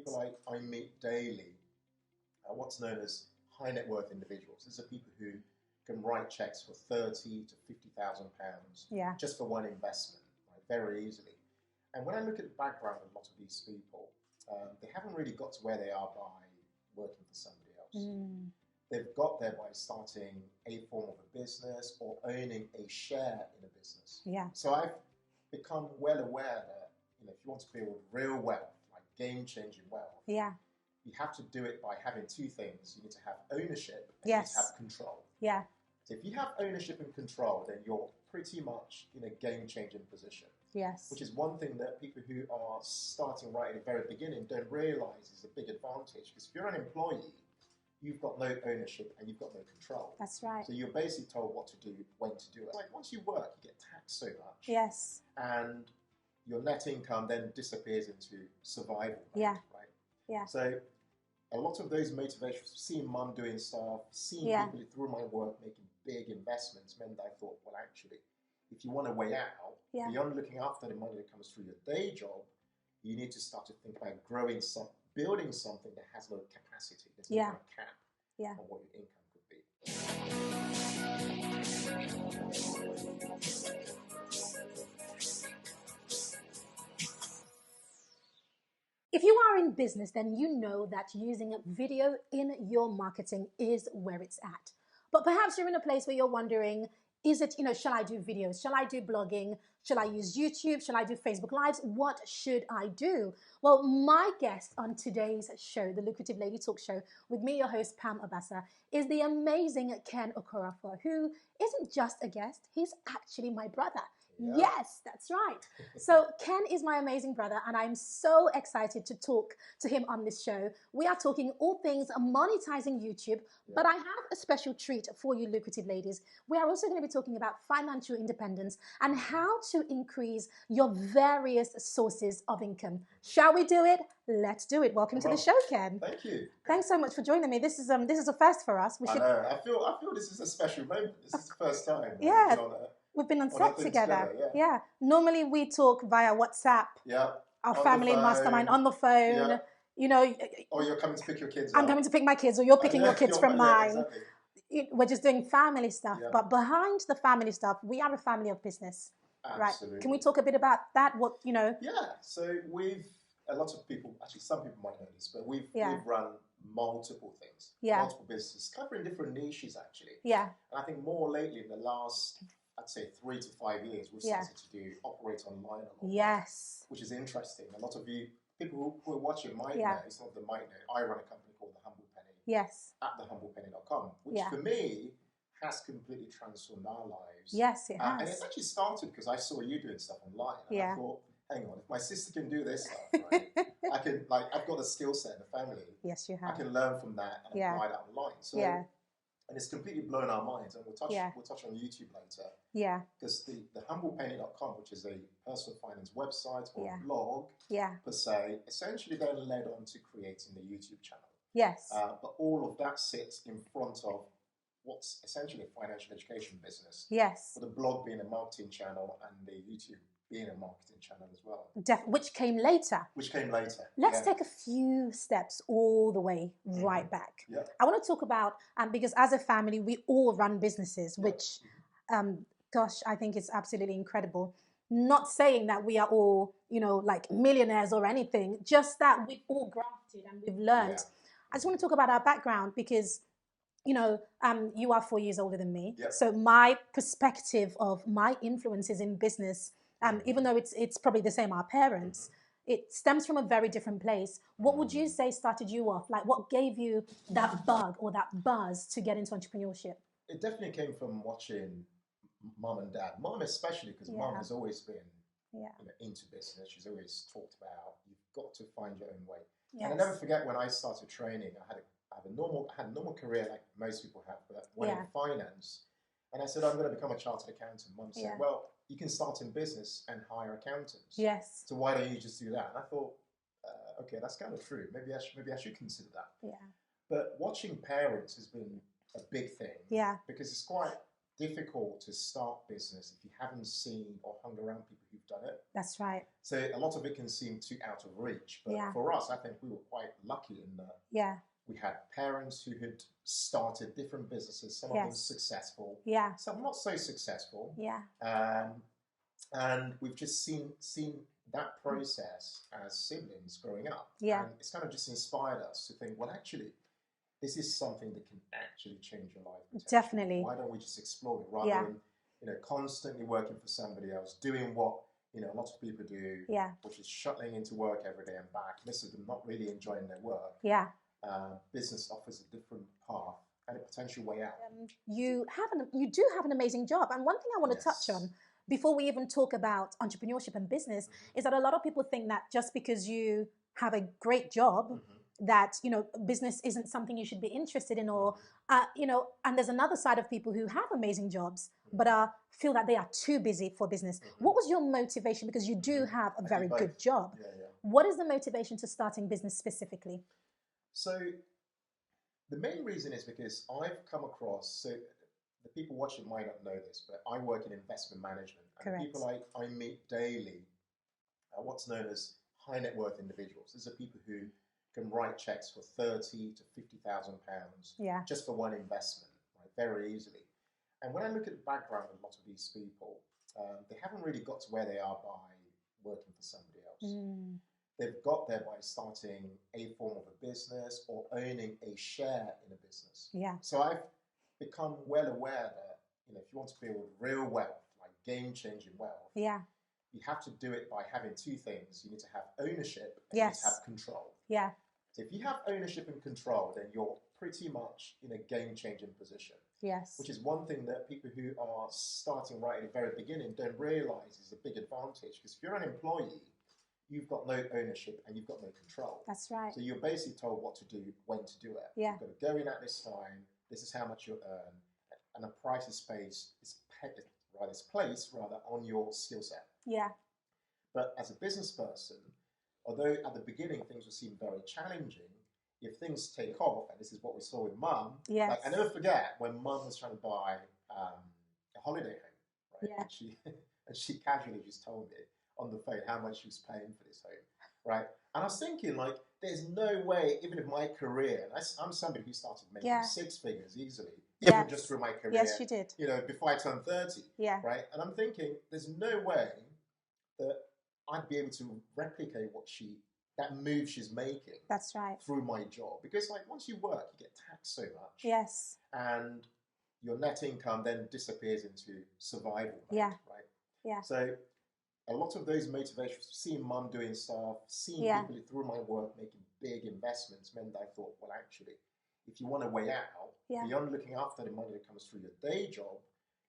people I meet daily are what's known as high net worth individuals. These are people who can write checks for £30,000 to £50,000 just for one investment, right, very easily. And when I look at the background of a lot of these people, they haven't really got to where they are by working for somebody else. They've got there by starting a form of a business or owning a share in a business. So I've become well aware that if you want to build real wealth, like game-changing wealth, you have to do it by having two things. You need to have ownership and you need to have control. So if you have ownership and control, then you're pretty much in a game-changing position. Which is one thing that people who are starting right at the very beginning don't realize is a big advantage. Because if you're an employee, you've got no ownership and you've got no control. That's right. So you're basically told what to do, when to do it. Like once you work, you get taxed so much. And your net income then disappears into survival mode, right? So a lot of those motivations, seeing mum doing stuff, seeing people through my work making big investments, meant that I thought, well, actually, if you want a way out, beyond looking after the money that comes through your day job, you need to start to think about building something that has no capacity. There's no cap on what your income could be. If you are in business, then you know that using video in your marketing is where it's at. But perhaps you're in a place where you're wondering, is it, shall I do videos? Shall I do blogging? Shall I use YouTube? Shall I do Facebook Lives? What should I do? Well, my guest on today's show, the Lucrative Lady Talk Show, with me, your host, Pam Obasa, is the amazing Ken Okorafor, who isn't just a guest, he's actually my brother. Yes, that's right. So Ken is my amazing brother, and I'm so excited to talk to him on this show. We are talking all things monetizing YouTube, but I have a special treat for you, lucrative ladies. We are also going to be talking about financial independence and how to increase your various sources of income. Shall we do it? Let's do it. Welcome to the show, Ken. Thank you. Thanks so much for joining me. This is a first for us. I know. I feel this is a special moment. This is the first time. We've been on set together. Normally we talk via WhatsApp. Our family mastermind on the phone. Or you're coming to pick your kids up. I'm coming to pick my kids, or you're picking your kids from mine. We're just doing family stuff. But behind the family stuff, we are a family of business. Absolutely. Right? Can we talk a bit about that? So a lot of people, actually some people might know this, but we've run multiple things. Multiple businesses, covering different niches actually. And I think more lately in the last, I'd say 3 to 5 years, we've started to operate online a lot. Which is interesting. A lot of you, people who are watching might know, some of them might know, I run a company called The Humble Penny. At thehumblepenny.com, which for me has completely transformed our lives. It has. And it's actually started because I saw you doing stuff online. And I thought, hang on, if my sister can do this stuff, right, I can, I've got a skill set in the family. Yes, you have. I can learn from that and apply that online. So, and it's completely blown our minds, and we'll touch on YouTube later. Because the humblepenny.com, which is a personal finance website or blog per se, essentially then led on to creating the YouTube channel. But all of that sits in front of what's essentially a financial education business. With the blog being a marketing channel and the YouTube being a marketing channel as well. Which came later. Let's take a few steps all the way right back. I want to talk about, because as a family, we all run businesses, which, gosh, I think it's absolutely incredible. Not saying that we are all, like millionaires or anything, just that we've all grafted and we've learned. I just want to talk about our background because, you are 4 years older than me. So my perspective of my influences in business, even though it's probably the same, our parents, it stems from a very different place. What would you say started you off? Like, what gave you that bug or that buzz to get into entrepreneurship? It definitely came from watching mum and dad. Mum especially, because mum has always been into business. She's always talked about, you've got to find your own way. And I never forget when I started training, I had a normal career like most people have, but I went in finance. And I said, I'm going to become a chartered accountant. Mum said, well, you can start in business and hire accountants. So why don't you just do that? And I thought, okay, that's kind of true. Maybe I should consider that. But watching parents has been a big thing. Because it's quite difficult to start business if you haven't seen or hung around people who've done it. That's right. So a lot of it can seem too out of reach. But for us, I think we were quite lucky in that we had parents who had started different businesses, some of them successful, some not so successful. And we've just seen that process as siblings growing up. And it's kind of just inspired us to think, well, actually, this is something that can actually change your life. Definitely. Why don't we just explore it rather than constantly working for somebody else, doing what a lot of people do, which is shuttling into work every day and back. Most of them not really enjoying their work. Business offers a different path and a potential way out. You do have an amazing job, and one thing I want to touch on before we even talk about entrepreneurship and business is that a lot of people think that just because you have a great job, that business isn't something you should be interested in, or and there's another side of people who have amazing jobs but feel that they are too busy for business. What was your motivation? Because you do have a very good job. What is the motivation to starting business specifically? So the main reason is because I've come across, so the people watching might not know this, but I work in investment management. And the people I meet daily are what's known as high net worth individuals. These are people who can write checks for £30,000 to £50,000 just for one investment, right, very easily. And when I look at the background of a lot of these people, they haven't really got to where they are by working for somebody else. They've got there by starting a form of a business or owning a share in a business. So I've become well aware that if you want to build real wealth, like game-changing wealth, you have to do it by having two things. You need to have ownership and you need to have control. So if you have ownership and control, then you're pretty much in a game-changing position. Which is one thing that people who are starting right at the very beginning don't realize is a big advantage. Because if you're an employee, you've got no ownership and you've got no control. That's right. So you're basically told what to do, when to do it. You've got to go in at this time. This is how much you'll earn, and the price is placed rather on your skill set. But as a business person, although at the beginning things will seem very challenging, if things take off, and this is what we saw with Mum, like, I never forget when Mum was trying to buy a holiday home, right? And she casually just told me on the phone how much she was paying for this home, right? And I was thinking, like, there's no way, even if my career, and I'm somebody who started making six figures easily, even just through my career. Yes, you did. Before I turned 30, right? And I'm thinking, there's no way that I'd be able to replicate that move she's making. That's right. Through my job. Because like once you work, you get taxed so much. Yes. And your net income then disappears into survival mode, right? So a lot of those motivations, seeing Mum doing stuff, seeing people through my work making big investments meant that I thought, well, actually, if you want a way out, beyond looking after the money that comes through your day job,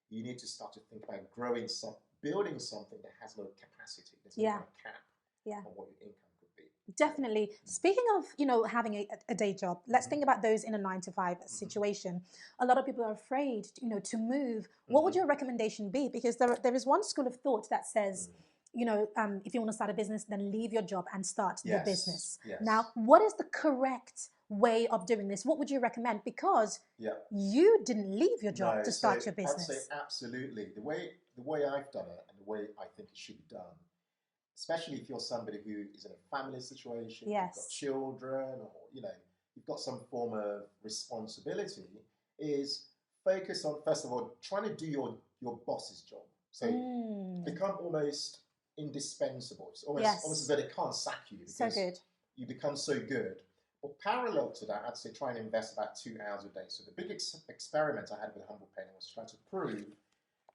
you need to start to think about building something that has no capacity. There's no kind of cap on what your income could be. Definitely. Speaking of, having a day job, let's think about those in a 9-to-5 situation. A lot of people are afraid, to move. What would your recommendation be? Because there is one school of thought that says, if you want to start a business, then leave your job and start the business. Now, what is the correct way of doing this? What would you recommend? Because you didn't leave your job to start your business. I'd say absolutely. The way I've done it and the way I think it should be done, especially if you're somebody who is in a family situation, you've got children, or you've got some form of responsibility, is focus on, first of all, trying to do your boss's job. So become almost indispensable. It's almost as though they can't sack you because you become so good. But parallel to that, I'd say try and invest about 2 hours a day. So the big experiment I had with Humble Penny was trying to prove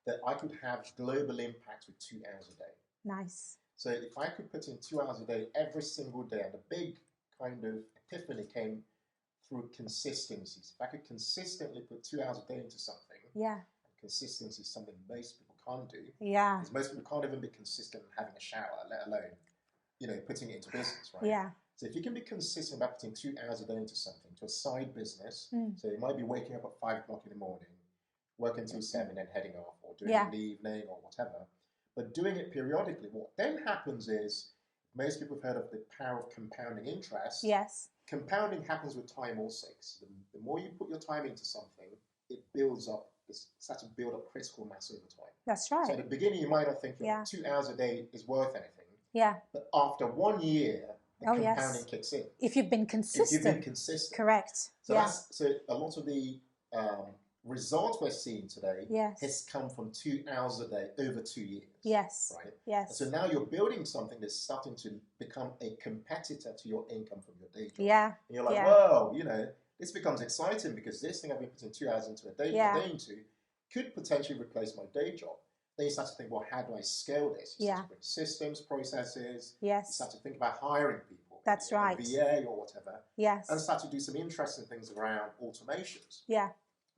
that I could have global impact with 2 hours a day. Nice. So if I could put in 2 hours a day every single day, and the big kind of epiphany came through consistency. If I could consistently put 2 hours a day into something, and consistency is something most people can't do. Because most people can't even be consistent in having a shower, let alone, putting it into business, right? So if you can be consistent about putting 2 hours a day into something, to a side business, so you might be waking up at 5 o'clock in the morning, working till 7, then heading off, or doing it in the evening or whatever. But doing it periodically, what then happens is, most people have heard of the power of compounding interest. Compounding happens with time also. So the more you put your time into something, it builds up start to build up critical mass over time. That's right. So at the beginning, you might not think 2 hours a day is worth anything. Yeah. But after 1 year, the compounding kicks in. If you've been consistent. If you've been consistent. Correct. So so a lot of the results we're seeing today has come from 2 hours a day over 2 years. Yes. Right? Yes. And so now you're building something that's starting to become a competitor to your income from your day job. Yeah. And you're like, well, you know, this becomes exciting because this thing I've been putting 2 hours into a day into could potentially replace my day job. Then you start to think, well, how do I scale this? You start to bring systems, processes. Yes. You start to think about hiring people. That's right. VA or whatever. Yes. And start to do some interesting things around automations. Yeah.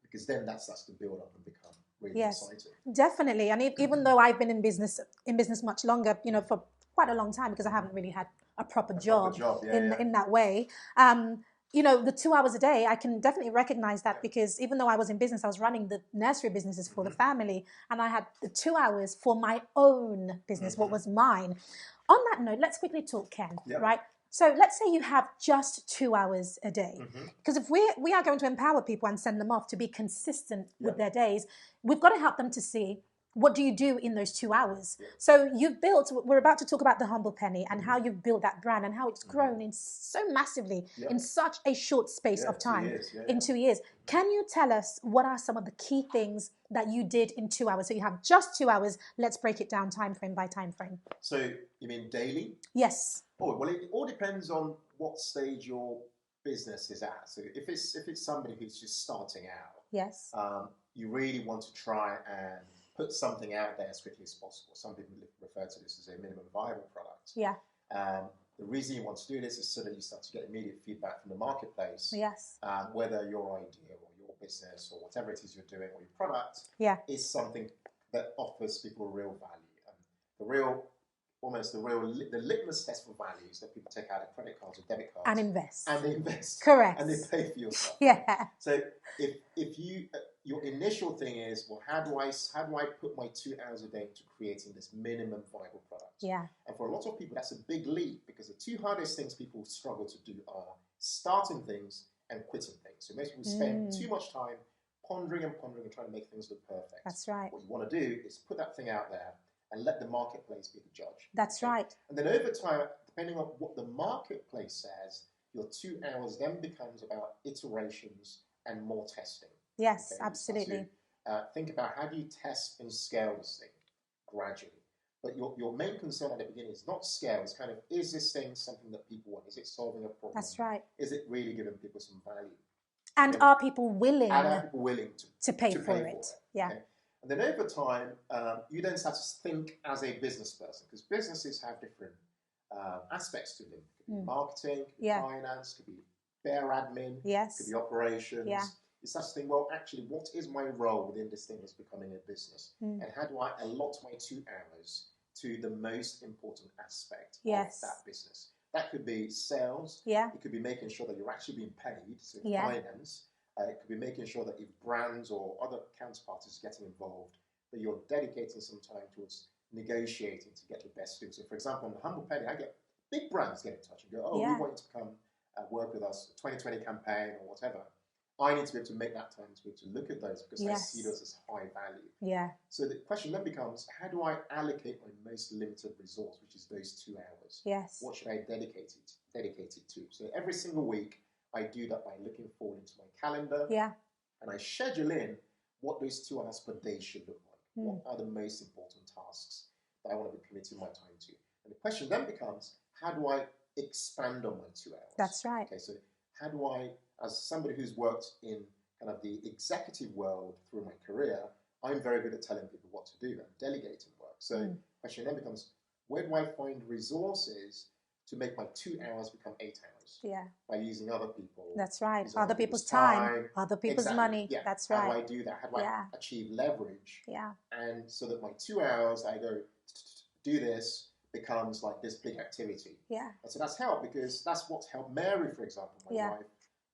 Because then that starts to build up and become really exciting. Definitely. And even though I've been in business much longer, you know, for quite a long time, because I haven't really had a proper job in that way. You know, the 2 hours a day, I can definitely recognize that because even though I was in business, I was running the nursery businesses for the family, and I had the 2 hours for my own business, what was mine. On that note, let's quickly talk, Ken, right? So let's say you have just 2 hours a day. Because if we are going to empower people and send them off to be consistent with their days, we've got to help them to see, what do you do in those 2 hours? So you've built, we're about to talk about the Humble Penny and how you've built that brand and how it's grown in so massively in such a short space of time, 2 years, in 2 years. Can you tell us what are some of the key things that you did in 2 hours? So you have just 2 hours. Let's break it down time frame by time frame. So you mean daily? Yes. Oh, well, it all depends on what stage your business is at. So if it's somebody who's just starting out, you really want to try and put something out there as quickly as possible. Some people refer to this as a minimum viable product. Yeah. The reason you want to do this is so that you start to get immediate feedback from the marketplace. Yes. Whether your idea or your business or whatever it is you're doing or your product is something that offers people real value. And the litmus test for value is that people take out a credit card or debit card and invest. And they invest. Correct. And they pay for yourself. So if you your initial thing is, well, how do I put my 2 hours a day into creating this minimum viable product? Yeah. And for a lot of people, that's a big leap because the two hardest things people struggle to do are starting things and quitting things. So most people spend too much time pondering and trying to make things look perfect. That's right. What you want to do is put that thing out there and let the marketplace be the judge. That's right. And then over time, depending on what the marketplace says, your 2 hours then becomes about iterations and more testing. Yes, absolutely. Think about how do you test and scale this thing gradually. But your main concern at the beginning is not scale. It's kind of, is this thing something that people want? Is it solving a problem? That's right. Is it really giving people some value? And are people willing, to pay for it? Yeah. Okay? And then over time, you then start to think as a business person, because businesses have different aspects to them. It could be marketing, could be finance, could be bare admin, could be operations. Yeah. You start to think, well, actually, what is my role within this thing that's becoming a business? And how do I allot my 2 hours to the most important aspect of that business? That could be sales. Yeah. It could be making sure that you're actually being paid, so finance. It could be making sure that if brands or other counterparties are getting involved, that you're dedicating some time towards negotiating to get the best deal. So, for example, on the Humble Penny, I get big brands get in touch and go, oh, we want you to come work with us, 2020 campaign or whatever. I need to be able to make that time to be able to look at those because I see those as high value. Yeah. So the question then becomes, how do I allocate my most limited resource, which is those 2 hours? Yes. What should I dedicate it to? So every single week, I do that by looking forward into my calendar. Yeah. And I schedule in what those 2 hours per day should look like. What are the most important tasks that I want to be committing my time to? And the question then becomes, how do I expand on my 2 hours? That's right. Okay, so how do I, as somebody who's worked in kind of the executive world through my career, I'm very good at telling people what to do and delegating work. So the question then becomes, where do I find resources to make my 2 hours become 8 hours? Yeah. By using other people. That's right. Other people's time, other people's money. Yeah. That's right. How do I do that? How do I achieve leverage? Yeah. And so that my 2 hours, I go do this, becomes like this big activity. Yeah. And so that's helped because that's what's helped Mary, for example, my wife,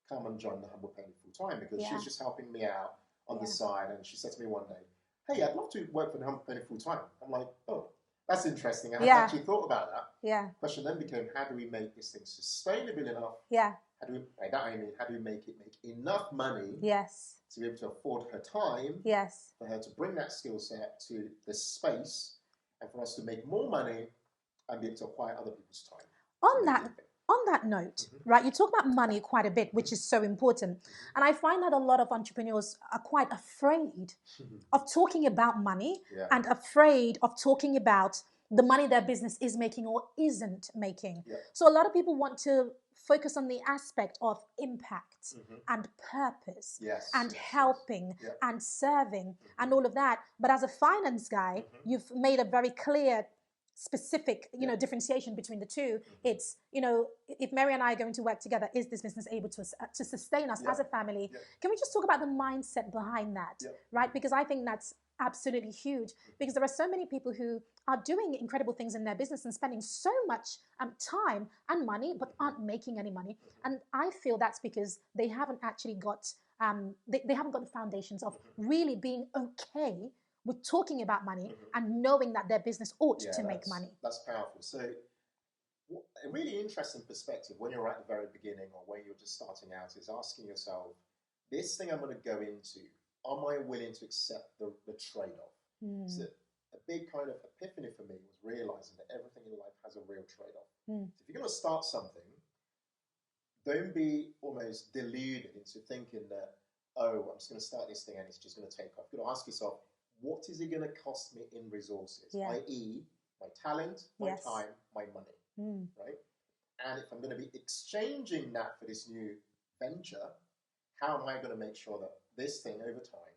come and join the Humble Penny full time because she's just helping me out on the side. And she said to me one day, hey, I'd love to work for the Humble Penny full time. I'm like, oh, That's interesting. I hadn't actually thought about that. Yeah. The question then became, how do we make this thing sustainable enough? Yeah. How do we, by that I mean, how do we make it make enough money? Yes. To be able to afford her time? Yes. For her to bring that skill set to this space, and for us to make more money and be able to acquire other people's time. On that note, right, you talk about money quite a bit, which is so important. And I find that a lot of entrepreneurs are quite afraid of talking about money and afraid of talking about the money their business is making or isn't making. So a lot of people want to focus on the aspect of impact and purpose and helping and serving and all of that. But as a finance guy, you've made a very clear specific, differentiation between the two. It's, if Mary and I are going to work together, is this business able to sustain us as a family? Can we just talk about the mindset behind that, right? Because I think that's absolutely huge, because there are so many people who are doing incredible things in their business and spending so much time and money, but aren't making any money. And I feel that's because they haven't actually got, they haven't got the foundations of really being okay with talking about money and knowing that their business ought to make money. That's powerful. So a really interesting perspective when you're at the very beginning or when you're just starting out is asking yourself, this thing I'm going to go into, am I willing to accept the trade-off? So a big kind of epiphany for me was realizing that everything in life has a real trade-off. So if you're going to start something, don't be almost deluded into thinking that, oh, I'm just going to start this thing and it's just going to take off. You've got to ask yourself, what is it going to cost me in resources, i.e. my talent, my time, my money, right? And if I'm going to be exchanging that for this new venture, how am I going to make sure that this thing over time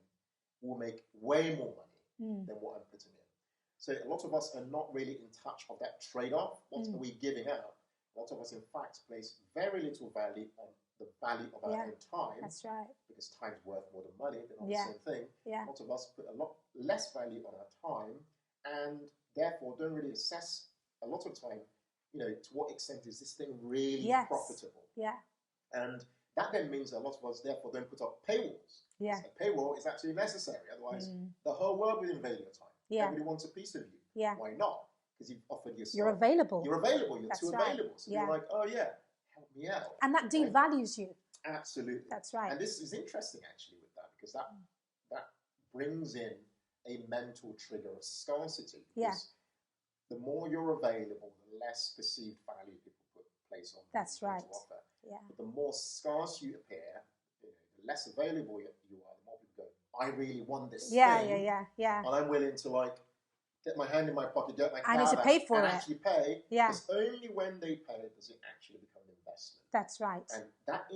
will make way more money than what I'm putting in? So a lot of us are not really in touch of that trade-off. What are we giving out? A lot of us, in fact, place very little value on the value of our own time. That's right. Because time's worth more than money. They're not the same thing. A lot of us put a lot less value on our time and therefore don't really assess a lot of time, to what extent is this thing really profitable? And that then means that a lot of us therefore don't put up paywalls. A paywall is actually necessary. Otherwise, the whole world will invade your time. Everybody wants a piece of you. Why not? Because you've offered yourself. You're available. You're available. You're too available. So you're like, oh yeah, help me out. And that devalues you. Absolutely. That's right. And this is interesting actually with that, because that brings in a mental trigger of scarcity. Because the more you're available, the less perceived value people place on That's right. to offer. But the more scarce you appear, the less available you are, the more people go, I really want this thing. And I'm willing to get my hand in my pocket, get my card, I need to pay for it. Actually pay. Because only when they pay does it actually become an investment. That's right. And that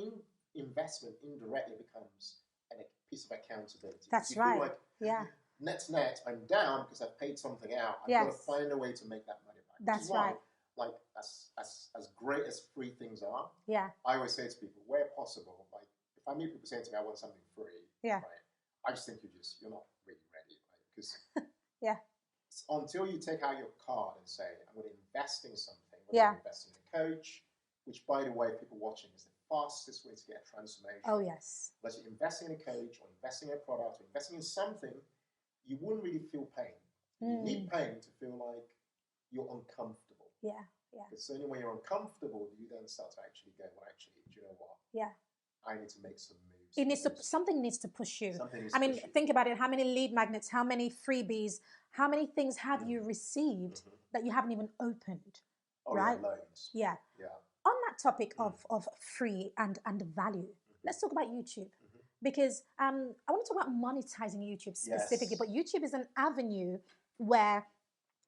investment indirectly becomes a piece of accountability. That's you right. Feel like, net, I'm down because I've paid something out. I've got to find a way to make that money back. That's right. Like as great as free things are, I always say to people, where possible, like if I meet people saying to me, I want something free, right, I just think you're not really ready, right? Because until you take out your card and say, I'm going to invest in something, I'm going to invest in a coach, which by the way, people watching is the fastest way to get transformation. Oh yes. Whether you're investing in a coach or investing in a product or investing in something, you wouldn't really feel pain. You need pain to feel like you're uncomfortable. It's only when you're uncomfortable do you then start to actually go, well, actually, do you know what? I need to make some moves. Something needs to push you. Think about it. How many lead magnets, how many freebies, how many things have you received that you haven't even opened? Right? Loads. On that topic of free and value, let's talk about YouTube. Because I want to talk about monetizing YouTube specifically, but YouTube is an avenue where,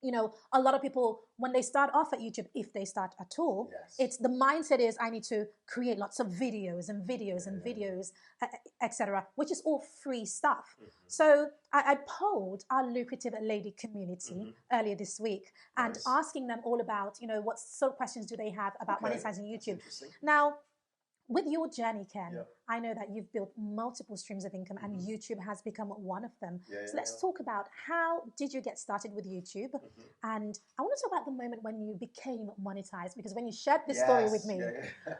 a lot of people, when they start off at YouTube, if they start at all, it's the mindset is I need to create lots of videos and videos and videos, etc., which is all free stuff. So I polled our lucrative lady community earlier this week and asking them all about, what sort of questions do they have about monetizing YouTube. Now, with your journey, Ken, I know that you've built multiple streams of income and YouTube has become one of them. So let's talk about how did you get started with YouTube? And I want to talk about the moment when you became monetized, because when you shared this story with me,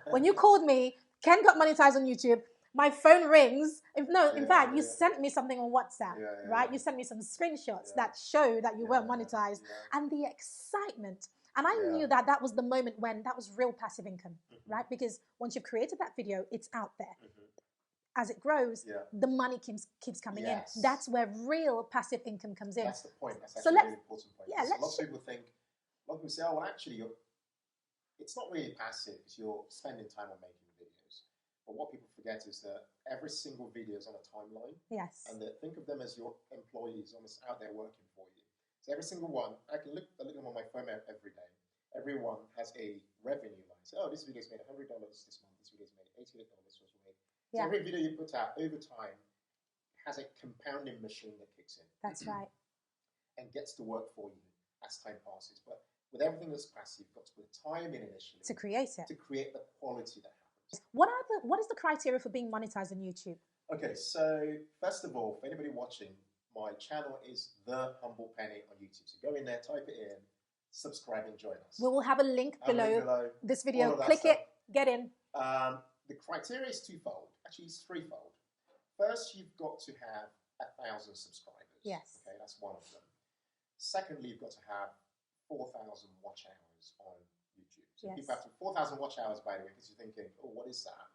when you called me, Ken got monetized on YouTube, my phone rings. In fact, you sent me something on WhatsApp, right? You sent me some screenshots that show that you were monetized, and the excitement. And I knew that that was the moment when that was real passive income, right? Because once you've created that video, it's out there. As it grows, the money keeps coming in. That's where real passive income comes in. That's the point. That's actually a really important point. Yeah, a lot of people think, a lot of people say, oh, well, actually, it's not really passive because you're spending time on making videos. But what people forget is that every single video is on a timeline. Yes. And think of them as your employees, almost out there working for you. So every single one, I can look at them on my phone every day. Everyone has a revenue line. So, oh, this video's made $100 this month. This video's made $88 was made. So every video you put out over time has a compounding machine that kicks in. That's right. And gets to work for you as time passes. But with everything that's passive, you've got to put time in initially to create it. To create the quality that happens. What is the criteria for being monetized on YouTube? Okay, so first of all, for anybody watching, my channel is The Humble Penny on YouTube. So go in there, type it in, subscribe and join us. We will have a link below this video. Click it, get in. The criteria is twofold. Actually, it's threefold. First, you've got to have 1,000 subscribers. Yes. Okay, that's one of them. Secondly, you've got to have 4,000 watch hours on YouTube. So people have to 4,000 watch hours, by the way, because you're thinking, oh, what is that?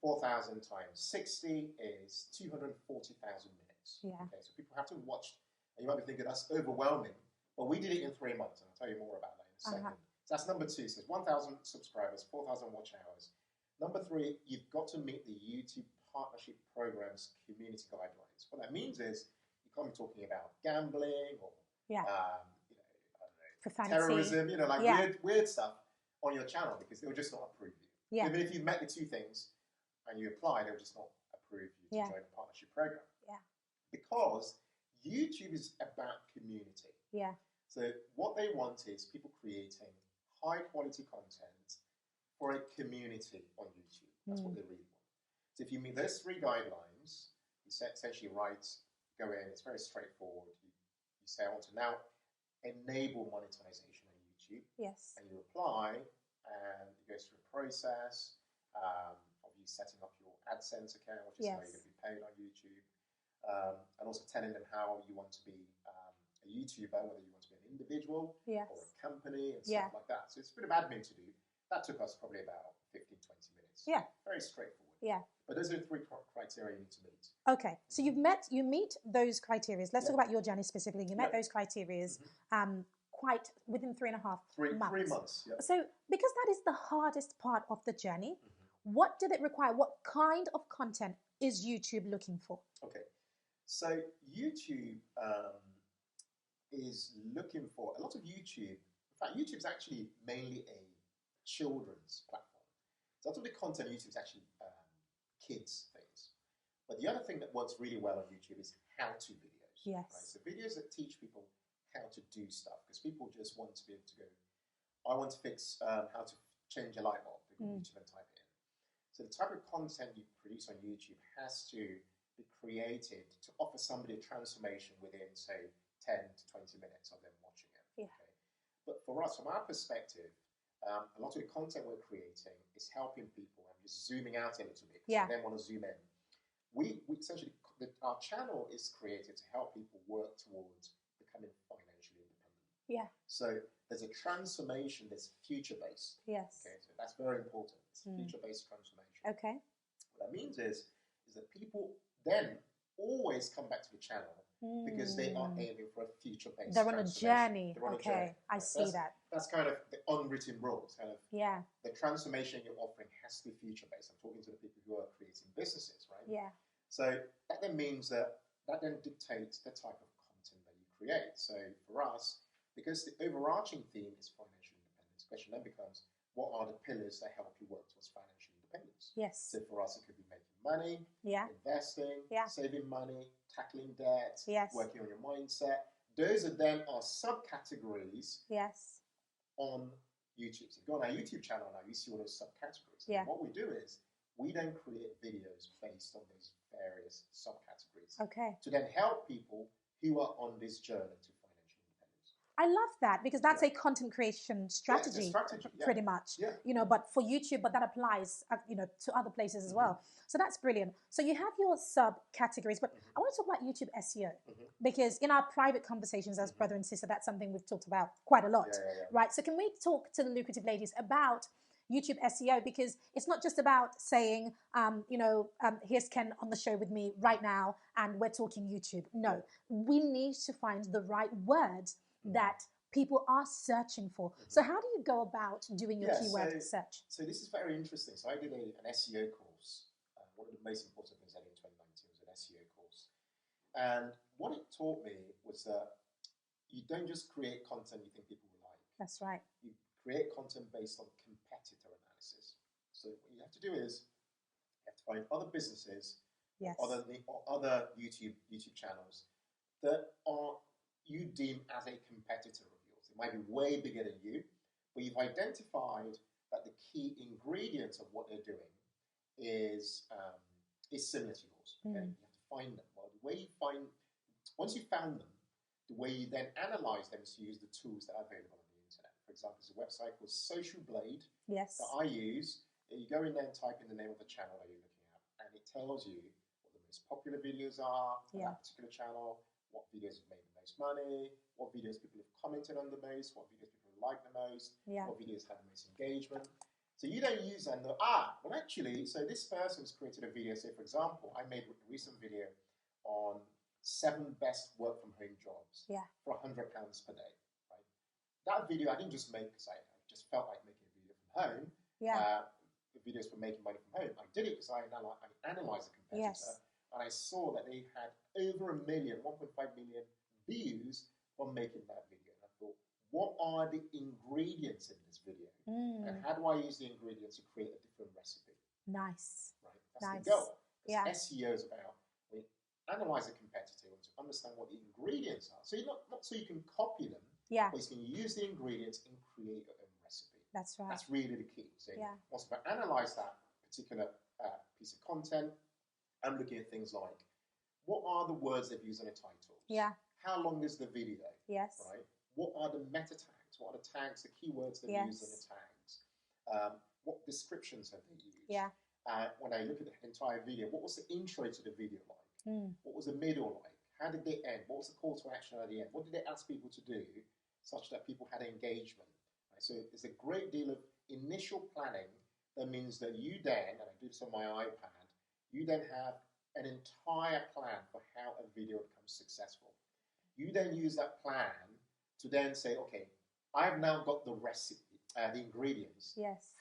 4,000 times 60 is 240,000 minutes. Yeah. Okay, so people have to watch, and you might be thinking that's overwhelming, but we did it in 3 months, and I'll tell you more about that in a second. So that's number 2. So 1,000 subscribers, 4,000 watch hours. Number 3, you've got to meet the YouTube Partnership Program's community guidelines. What that means is you can't be talking about gambling or terrorism, weird stuff on your channel because they'll just not approve you. Yeah. Even if you've met the 2 things and you apply, they'll just not approve you to join the partnership program. Yeah. Because YouTube is about community. Yeah. So what they want is people creating high quality content for a community on YouTube. That's what they really want. So if you meet those 3 guidelines, you essentially go in, it's very straightforward. You say, I want to now enable monetization on YouTube. Yes. And you apply, and it goes through a process of you setting up your AdSense account, which is how you're going to be paid on YouTube, and also telling them how you want to be a YouTuber, whether you want to be an individual or a company and stuff like that. So it's a bit of admin to do. That took us probably about 15, 20 minutes. Yeah. Very straightforward. Yeah. But those are the 3 criteria you need to meet. Okay. So you meet those criteria. Let's talk about your journey specifically. You met those criteria quite within 3.5 months. 3 months, yeah. So because that is the hardest part of the journey, what did it require? What kind of content is YouTube looking for? Okay. So YouTube is looking for a lot of YouTube. In fact, YouTube's actually mainly a children's platform. So a lot of the content on YouTube is actually kids things. But the other thing that works really well on YouTube is how-to videos. Yes. Right? So videos that teach people how to do stuff, because people just want to be able to go, I want to fix how to change a light bulb. They go to YouTube and type it in. So the type of content you produce on YouTube has to be created to offer somebody a transformation within, say, 10 to 20 minutes of them watching it. Yeah. Okay? But for us, from our perspective, a lot of the content we're creating is helping people. I'm just zooming out a little bit because I then want to zoom in. We essentially, our channel is created to help people work towards becoming financially independent. Yeah. So there's a transformation that's future-based. Yes. Okay, so that's very important. It's a future-based transformation. Okay. What that means is that people then always come back to the channel because they are aiming for a future-based They're on a journey. They're on a journey. I see that. That's kind of the unwritten rules. Kind of the transformation you're offering has to be future-based. I'm talking to the people who are creating businesses, right? Yeah. So that then means that then dictates the type of content that you create. So for us, because the overarching theme is financial independence, the question then becomes, what are the pillars that help you work towards financial independence? Yes. So for us, it could be making money, investing, saving money, tackling debt, working on your mindset. Those are then our subcategories on YouTube. So if you go on our YouTube channel now, you see all those subcategories. And what we do is we then create videos based on those various subcategories to then help people who are on this journey to financial independence. I love that, because that's a content creation strategy, pretty much. You know, but for YouTube, but that applies, you know, to other places as well. So that's brilliant. So you have your subcategories, but I want to talk about YouTube SEO, because in our private conversations as brother and sister, that's something we've talked about quite a lot, right? So can we talk to the lucrative ladies about YouTube SEO, because it's not just about saying, here's Ken on the show with me right now and we're talking YouTube. No, we need to find the right words that people are searching for. So how do you go about doing your keyword search? So this is very interesting. So I did an SEO course. One of the most important things I did in 2019 was an SEO course. And what it taught me was that you don't just create content you think people will like. That's right. You create content based on competitor analysis. So what you have to do is you have to find other businesses or other YouTube channels that are you deem as a competitor of yours. It might be way bigger than you, but you've identified that the key ingredient of what they're doing is similar to yours. Okay? You have to find them. Well, the way you once you found them, the way you then analyze them is to use the tools that are available on the internet. For example, there's a website called Social Blade that I use. You go in there and type in the name of the channel that you're looking at, and it tells you what the most popular videos are for that particular channel, what videos have made the most money, what videos people have commented on the most, what videos people like the most, what videos have the most engagement. So you don't use that and go, well actually, so this person's created a video. So for example, I made a recent video on 7 best work from home jobs for £100 per day. Right? That video I didn't just make because I just felt like making a video from home. The videos for making money from home. I did it because I analyzed the competitor and I saw that they had over 1.5 million views on making that video. And I thought, what are the ingredients in this video? And how do I use the ingredients to create a different recipe? Nice. Right? That's the goal. SEO is about analyze a competitor and to understand what the ingredients are. So you're not so you can copy them, but you can use the ingredients and create your own recipe. That's right. That's really the key. So once I analyze that particular piece of content, I'm looking at things like, what are the words they've used in the titles? How long is the video? Right? What are the meta tags? What are the tags, the keywords they've used in the tags? What descriptions have they used? When I look at the entire video, what was the intro to the video like? What was the middle like? How did they end? What was the call to action at the end? What did they ask people to do such that people had engagement? Right? So there's a great deal of initial planning that means that you then, and I do this on my iPad, you then have an entire plan for how a video becomes successful. You then use that plan to then say, okay, I've now got the recipe, the ingredients.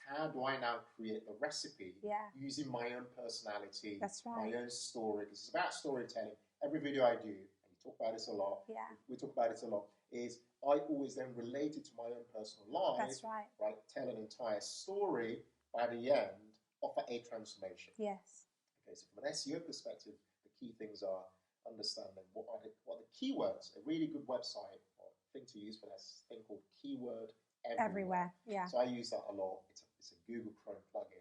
How do I now create the recipe using my own personality, my own story? Because it's about storytelling. Every video I do, and we talk about this a lot, we talk about this a lot, is I always then relate it to my own personal life, right? Tell an entire story, by the end, offer a transformation. Okay, so from an SEO perspective, the key things are understanding what are the keywords. A really good website or thing to use for that is a thing called Keyword Everywhere. So I use that a lot. It's a Google Chrome plugin.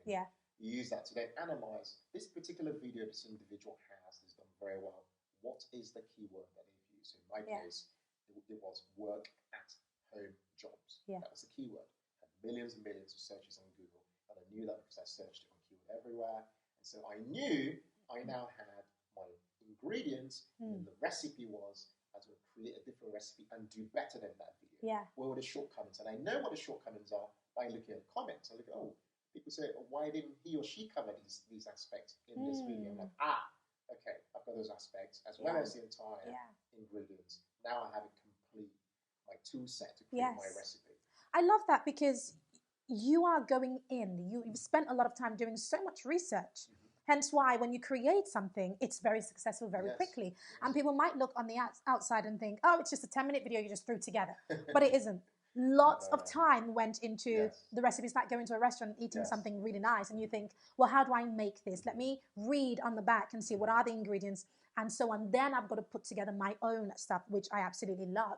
You use that to then analyze this particular video this individual has done very well. What is the keyword that they've used? So in my case, it was work at home jobs. That was the keyword. I had millions and millions of searches on Google, and I knew that because I searched it on Keyword Everywhere. And so I knew I now had my ingredients, and the recipe was how to create a different recipe and do better than that video. Where were the shortcomings? And I know what the shortcomings are by looking at the comments. I look at, people say, why didn't he or she cover these aspects in this video? I'm like, okay, I've got those aspects as well as the entire ingredients. Now I have a complete tool set to create my recipe. I love that, because you are going in. You've spent a lot of time doing so much research. Hence why when you create something, it's very successful very quickly. And people might look on the outside and think, it's just a 10-minute video you just threw together. But it isn't. Lots of time went into the recipes, like going to a restaurant and eating something really nice. And you think, well, how do I make this? Let me read on the back and see what are the ingredients and so on. Then I've got to put together my own stuff, which I absolutely love.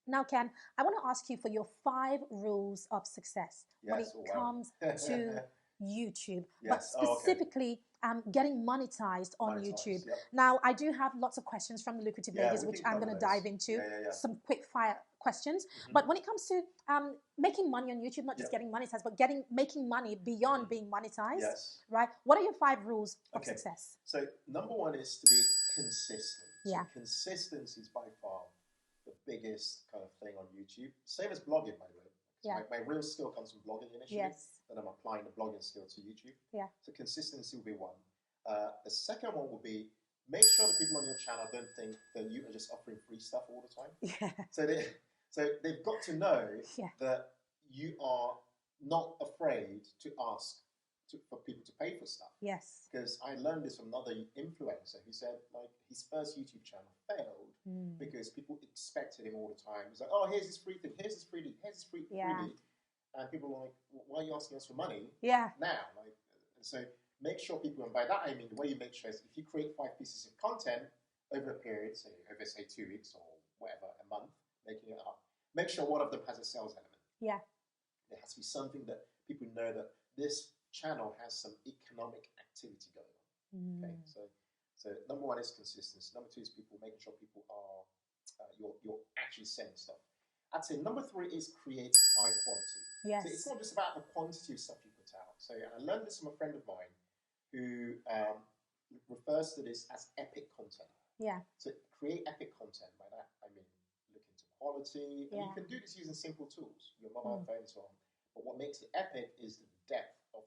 Now, Ken, I want to ask you for your 5 rules of success when it comes to YouTube, but specifically getting monetized on YouTube. Now, I do have lots of questions from the lucrative ladies, which I'm going to dive into. Some quick fire questions. But when it comes to making money on YouTube, not just getting monetized, but making money beyond being monetized, right? What are your 5 rules of success? So number 1 is to be consistent. So consistency is by far the biggest kind of thing on YouTube. Same as blogging, by the way. My real skill comes from blogging initially. Then I'm applying the blogging skill to YouTube. So consistency will be 1. The second one will be, make sure the people on your channel don't think that you are just offering free stuff all the time. So they've got to know that you are not afraid to ask for people to pay for stuff. Because I learned this from another influencer who said, like, his first YouTube channel failed because people expected him all the time. He's like, oh, here's this free thing, here's this freebie, here's this freebie. And people are like, why are you asking us for money now? Like, and so make sure people, and by that I mean the way you make sure is if you create 5 pieces of content over a period, say over 2 weeks or whatever, a month, making it up, make sure one of them has a sales element. There has to be something that people know that this channel has some economic activity going on. So number 1 is consistency. Number 2 is making sure people are you're actually selling stuff. I'd say number 3 is create high quality. So it's not just about the quantity of stuff you put out. So I learned this from a friend of mine who refers to this as epic content. So create epic content. By that I mean look into quality. And you can do this using simple tools, your mobile phone and so on. But what makes it epic is the depth of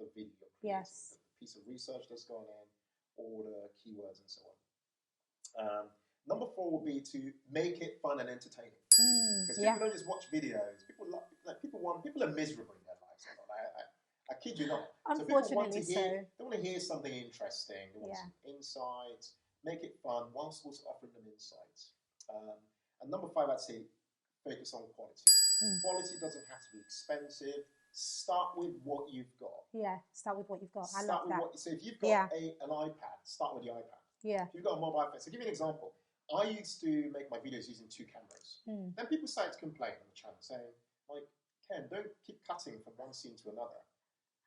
the video created, the piece of research that's gone in, all the keywords and so on. Number 4 will be to make it fun and entertaining. Because people don't just watch videos. People are miserable in their lives. I kid you not. Unfortunately, they want to hear something interesting. They want some insights. Make it fun whilst also offering them insights. And number 5, I'd say focus on quality. Quality doesn't have to be expensive. Start with what you've got. Start with what you've got. I love that. So if you've got an iPad, start with the iPad. If you've got a mobile phone. So give you an example. I used to make my videos using 2 cameras. Then people started to complain on the channel saying, like, Ken, don't keep cutting from one scene to another.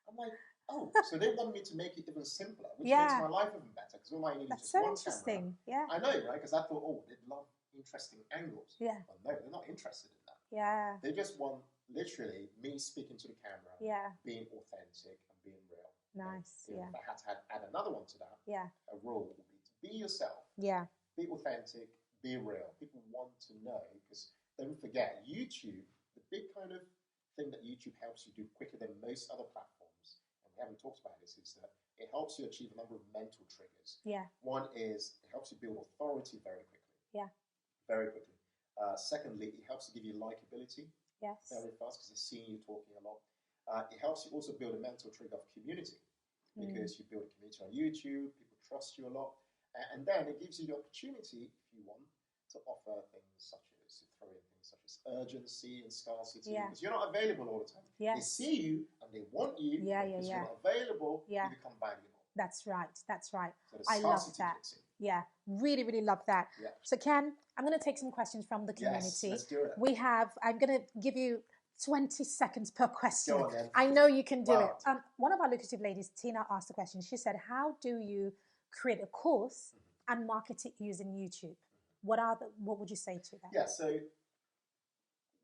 I'm like, oh, so they want me to make it even simpler, which makes my life even better, because all I need is just one interesting. camera. I know, right? Because I thought, oh, they'd love interesting angles. But no, they're not interested in that. They just want, literally, me speaking to the camera, being authentic and being real. Nice. If I had to add another one to that, a rule would be to be yourself. Be authentic, be real. People want to know, because don't forget, YouTube, the big kind of thing that YouTube helps you do quicker than most other platforms, and we haven't talked about this, is that it helps you achieve a number of mental triggers. One is it helps you build authority very quickly. Very quickly. Secondly, it helps to give you likability very fast, because they're seeing you talking a lot. It helps you also build a mental trigger of community, because you build a community on YouTube, people trust you a lot. And then it gives you the opportunity, if you want, to offer things such as, to throw in things such as urgency and scarcity, because you're not available all the time. They see you and they want you, because you're not available, you become valuable. That's right. So I love that. Really, really love that. So Ken, I'm going to take some questions from the community. Let's do it. I'm going to give you 20 seconds per question. Go on, then. I know you can do it. One of our lucrative ladies, Tina, asked a question. She said, how do you create a course and market it using YouTube? What would you say to that? So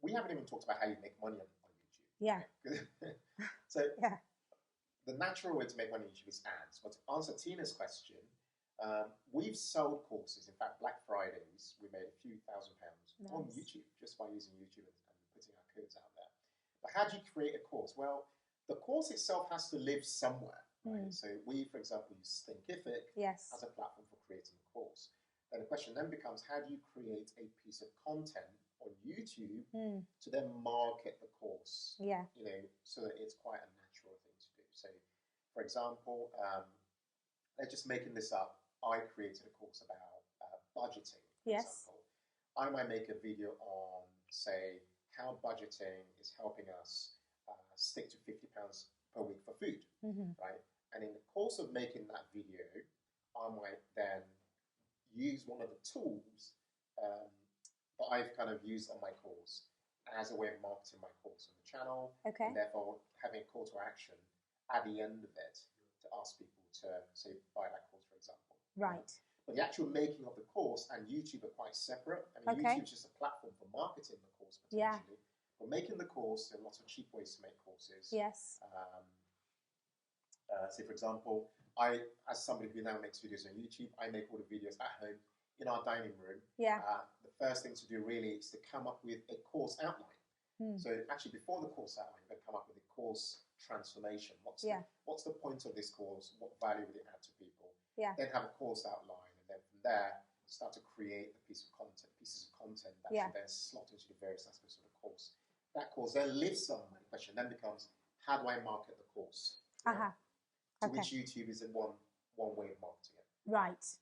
we haven't even talked about how you make money on YouTube. So the natural way to make money on YouTube is ads. But to answer Tina's question, we've sold courses. In fact, Black Fridays, we made a few £1,000s on YouTube just by using YouTube and putting our codes out there. But how do you create a course? Well, the course itself has to live somewhere. So we, for example, use Thinkific as a platform for creating a course. Then the question then becomes, how do you create a piece of content on YouTube to then market the course? So that it's quite a natural thing to do. So, for example, they're just making this up. I created a course about budgeting, for example. I might make a video on, say, how budgeting is helping us stick to £50 per week for food, right? And in the course of making that video, I might then use one of the tools that I've kind of used on my course as a way of marketing my course on the channel, and therefore having a call to action at the end of it to ask people to, say, buy that course, for example. But the actual making of the course and YouTube are quite separate. I mean, YouTube's just a platform for marketing the course potentially. For making the course, there are lots of cheap ways to make courses. Yes. Say, for example, I, as somebody who now makes videos on YouTube, I make all the videos at home in our dining room. Yeah. The first thing to do really is to come up with a course outline. So actually, before the course outline, you're going to come up with a course transformation. What's the point of this course? What value will it add to people? Then have a course outline, and then from there start to create the pieces of content that you then slot into the various aspects of the course. That course then lives on. The question then becomes, how do I market the course? To which YouTube is one way of marketing it.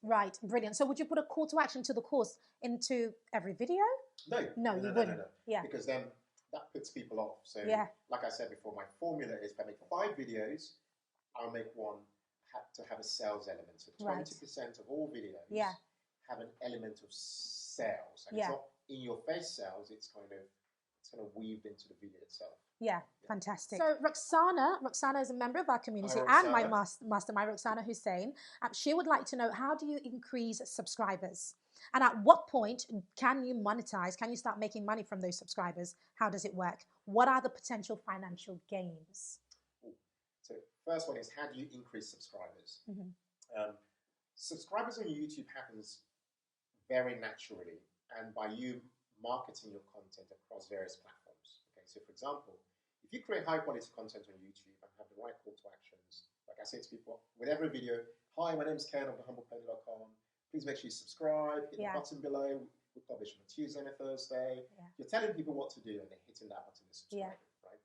Right, brilliant. So would you put a call to action to the course into every video? No, you wouldn't. No. Yeah, because then that puts people off. So, like I said before, my formula is if I make 5 videos, I'll make one to have a sales element. So 20% of all videos have an element of sales. And it's not in your face sales, it's kind of weaved into the video itself. Yeah, fantastic. So Roxana is a member of our community and my mastermind, Roxana Hussein. She would like to know, how do you increase subscribers? And at what point can you monetize? Can you start making money from those subscribers? How does it work? What are the potential financial gains? So first one is, how do you increase subscribers? Subscribers on YouTube happens very naturally, and by you marketing your content across various platforms. Okay, so for example, if you create high quality content on YouTube and have the right call to actions, like I say to people with every video, hi, my name is Ken of thehumblepony.com. Please make sure you subscribe, hit the button below. We publish on a Tuesday and a Thursday. You're telling people what to do and they're hitting that button to subscribe, right?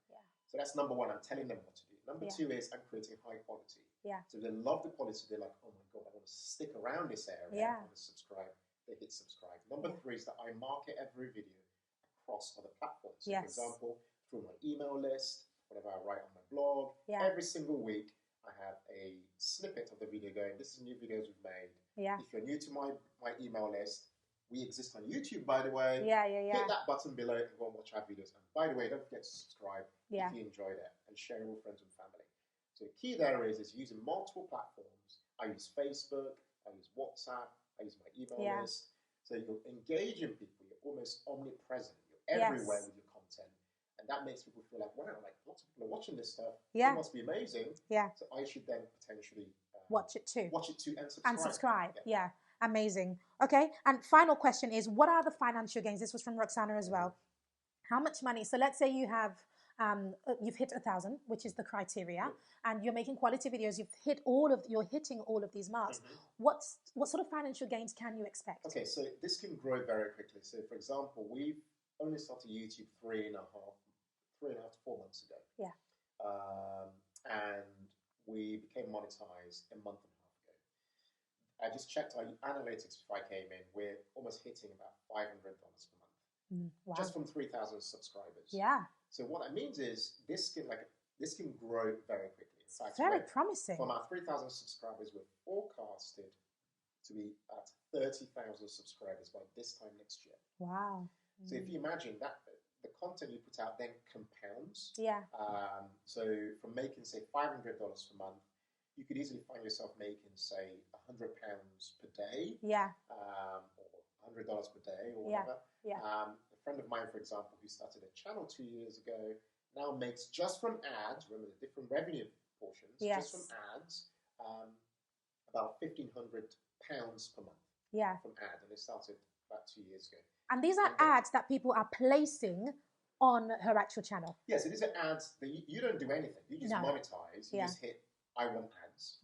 So that's number one, I'm telling them what to do. Number two is I'm creating high quality. So they love the quality, they're like, oh my God, I want to stick around this area, I want to subscribe. They hit subscribe. Number three is that I market every video across other platforms. So for example, through my email list, whatever I write on my blog, every single week I have a snippet of the video going, this is new videos we've made. If you're new to my email list, we exist on YouTube, by the way. Hit that button below and go and watch our videos. And by the way, don't forget to subscribe if you enjoyed it, and share it with friends and family. So the key there is using multiple platforms. I use Facebook, I use WhatsApp, I use my email list. So you're engaging people, you're almost omnipresent, you're everywhere with your content. And that makes people feel like, wow, like lots of people are watching this stuff. It must be amazing. So I should then potentially watch it too and subscribe. Amazing. Okay, and final question is, what are the financial gains? This was from Roxana as well. How much money? So let's say you have you've hit 1,000, which is the criteria, and you're making quality videos. You're hitting all of these marks. What sort of financial gains can you expect? Okay, so this can grow very quickly. So for example, we've only started YouTube 3.5 to 4 months ago. And we became monetized a month and a half ago. I just checked our analytics before I came in. We're almost hitting about $500 per month, just from 3,000 subscribers. So what that means is this can grow very quickly. In fact, very promising. From our 3,000 subscribers, we're forecasted to be at 30,000 subscribers by this time next year. Wow. So if you imagine that, the content you put out then compounds. So from making, say, $500 per month, you could easily find yourself making, say, £100 per day. Or $100 per day or whatever. A friend of mine, for example, who started a channel 2 years ago, now makes, just from ads, remember the different revenue portions, just from ads, about £1,500 per month from ads. And it started about 2 years ago. And these are ads that people are placing on her actual channel. Yes, these are ads that you don't do anything. You just monetize. You just hit, I want ads.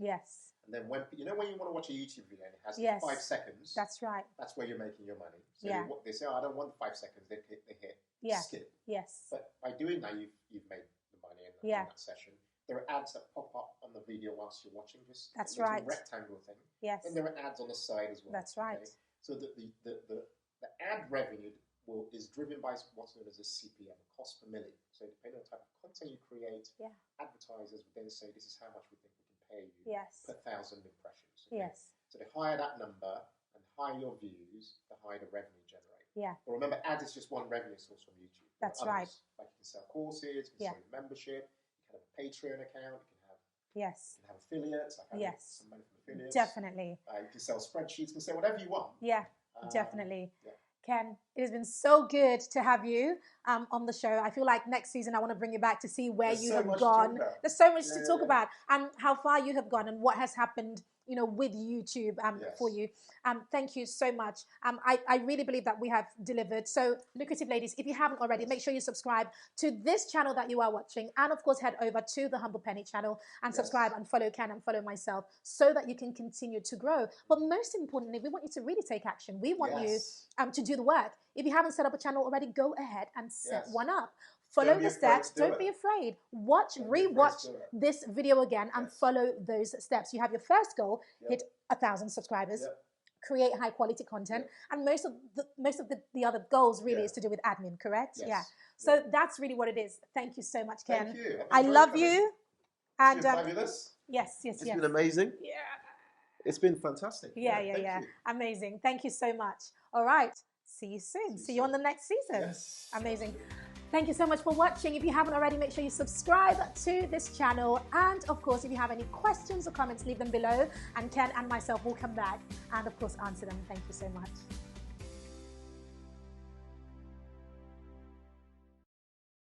And then when you want to watch a YouTube video and it has 5 seconds. That's right. That's where you're making your money. So they say, oh, I don't want 5 seconds. They hit skip. But by doing that, you've made the money in that session. There are ads that pop up on the video whilst you're watching. That's right. A rectangle thing. And there are ads on the side as well. That's right. Okay? So the ad revenue is driven by what's known as a CPM, a cost per million. So depending on the type of content you create, advertisers would then say, this is how much we think we can pay you per 1,000 impressions. Okay? So the higher that number and the higher your views, the higher the revenue generate. But remember, ads is just one revenue source from YouTube. That's right. Like you can sell courses, you can sell your membership, you can have a Patreon account, you can have Yes. You can have affiliates. I can Yes. some money from affiliates. Definitely. You can sell spreadsheets. You can say whatever you want. Yeah, definitely. Yeah. Ken, it has been so good to have you on the show. I feel like next season I want to bring you back to see where you have gone. There's so much to talk about, and how far you have gone, and what has happened, you know, with YouTube for you. Thank you so much. I really believe that we have delivered. So, lucrative ladies, if you haven't already, make sure you subscribe to this channel that you are watching, and of course head over to the Humble Penny channel and subscribe and follow Ken and follow myself, so that you can continue to grow. But most importantly, we want you to really take action. We want you to do the work. If you haven't set up a channel already, go ahead and set one up. Follow the steps. Don't be afraid. Rewatch this video again and follow those steps. You have your first goal, hit 1,000 subscribers. Create high quality content, and most of the other goals really is to do with admin, correct? So that's really what it is. Thank you so much, Ken. Thank you. I love you. And it's been fabulous. Yes. It's been amazing. Yeah. It's been fantastic. Yeah. Amazing. Thank you so much. All right. See you soon. See you on the next season. Yes. Amazing. Thank you so much for watching. If you haven't already, make sure you subscribe to this channel. And of course, if you have any questions or comments, leave them below. And Ken and myself will come back and of course answer them. Thank you so much.